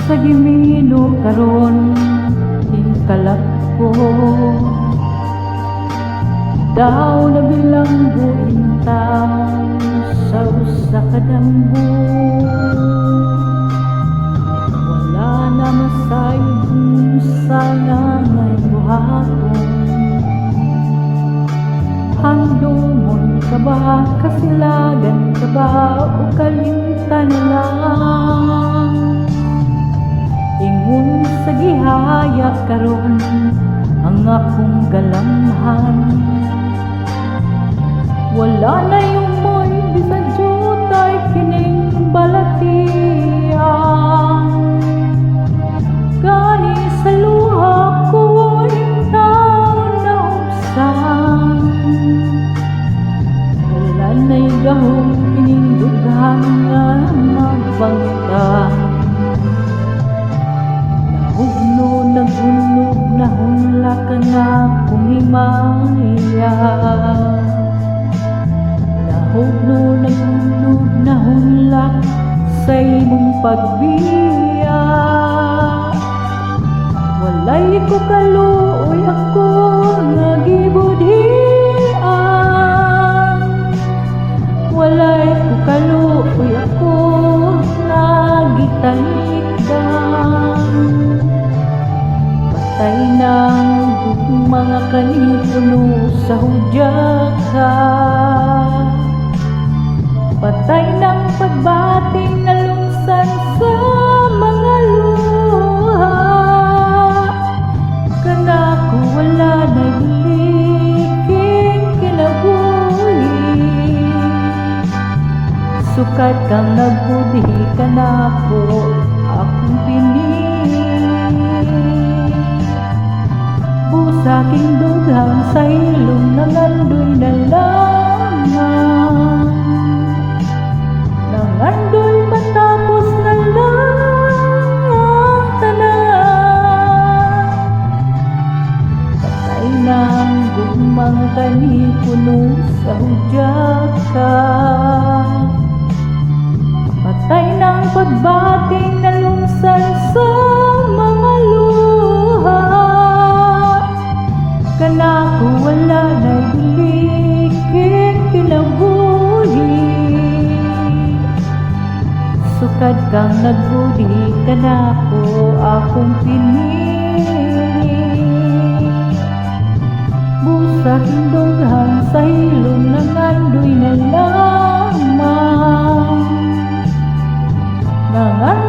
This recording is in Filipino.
sa gimino karon hingkalap ko daw na bilanggo intaw sa usa ka damgo wala na masayod sa ngangay buhaton handumon ka ba kasilagan ka ba o kalimtan lang ingon sa gihaya karon ang akong galamhan wala na yung moy bisan jutay kining balatian gani sa luha ko intaw na ubsan wala na'y gahom kining dugang nga magbangtang nagunog nahunla ka na kung himaya nagunog nahunla sa imong pagbiya walay ko kaluoy ako nga gibudhian walay ko kaluoy ako nga gitalikdan patay ng mga kanipuno sa hudyaka patay ng pagbating na lungsan sa mga luha kanako wala na biliking kinabuhi sukat kang nagbudhi kanako akong pinili busaking dugang sa ilong nangandoy na lamang nangandoy matapos na lang ang tanan patay ng gugmang kanipuno sa hudyaka patay ng pagbating na lungsan sa mga luha kanako wala na biliking kinabuhi sukad kang nagbudhi kanako akong pinili busaking dugang sa hilom nangandoy na lamang nangandoy